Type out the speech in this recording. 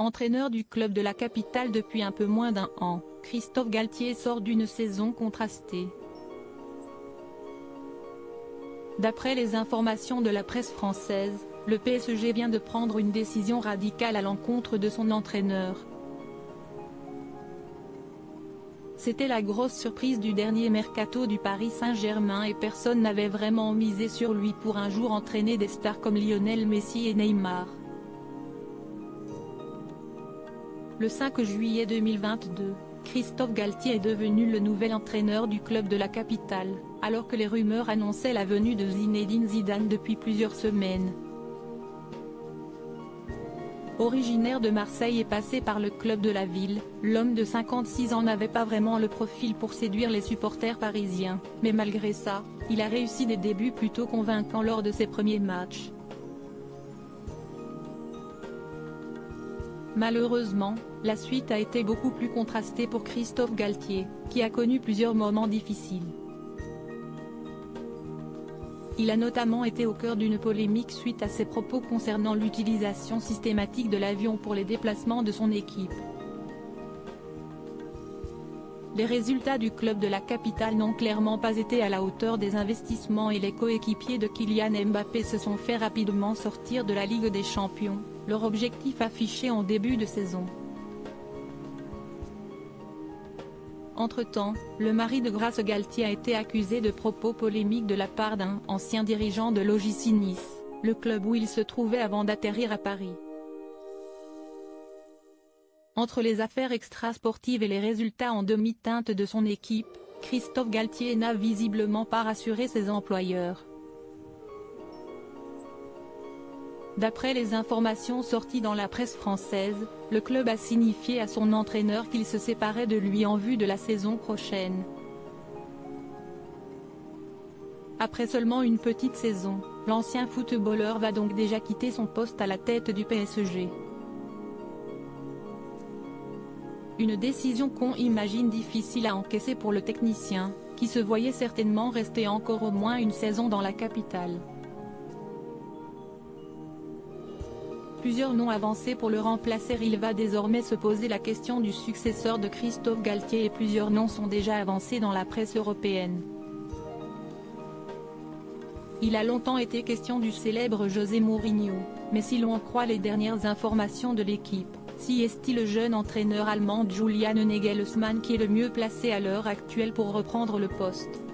Entraîneur du club de la capitale depuis un peu moins d'un an, Christophe Galtier sort d'une saison contrastée. D'après les informations de la presse française, le PSG vient de prendre une décision radicale à l'encontre de son entraîneur. C'était la grosse surprise du dernier mercato du Paris Saint-Germain et personne n'avait vraiment misé sur lui pour un jour entraîner des stars comme Lionel Messi et Neymar. Le 5 juillet 2022, Christophe Galtier est devenu le nouvel entraîneur du club de la capitale, alors que les rumeurs annonçaient la venue de Zinedine Zidane depuis plusieurs semaines. Originaire de Marseille et passé par le club de la ville, l'homme de 56 ans n'avait pas vraiment le profil pour séduire les supporters parisiens, mais malgré ça, il a réussi des débuts plutôt convaincants lors de ses premiers matchs. Malheureusement, la suite a été beaucoup plus contrastée pour Christophe Galtier, qui a connu plusieurs moments difficiles. Il a notamment été au cœur d'une polémique suite à ses propos concernant l'utilisation systématique de l'avion pour les déplacements de son équipe. Les résultats du club de la capitale n'ont clairement pas été à la hauteur des investissements et les coéquipiers de Kylian Mbappé se sont fait rapidement sortir de la Ligue des Champions, leur objectif affiché en début de saison. Entre-temps, le mari de Grace Galtier a été accusé de propos polémiques de la part d'un ancien dirigeant de l'OGC Nice, le club où il se trouvait avant d'atterrir à Paris. Entre les affaires extrasportives et les résultats en demi-teinte de son équipe, Christophe Galtier n'a visiblement pas rassuré ses employeurs. D'après les informations sorties dans la presse française, le club a signifié à son entraîneur qu'il se séparait de lui en vue de la saison prochaine. Après seulement une petite saison, l'ancien footballeur va donc déjà quitter son poste à la tête du PSG. Une décision qu'on imagine difficile à encaisser pour le technicien, qui se voyait certainement rester encore au moins une saison dans la capitale. Plusieurs noms avancés pour le remplacer. Il va désormais se poser la question du successeur de Christophe Galtier et plusieurs noms sont déjà avancés dans la presse européenne. Il a longtemps été question du célèbre José Mourinho, mais si l'on croit les dernières informations de l'équipe, c'est le jeune entraîneur allemand Julian Nagelsmann qui est le mieux placé à l'heure actuelle pour reprendre le poste.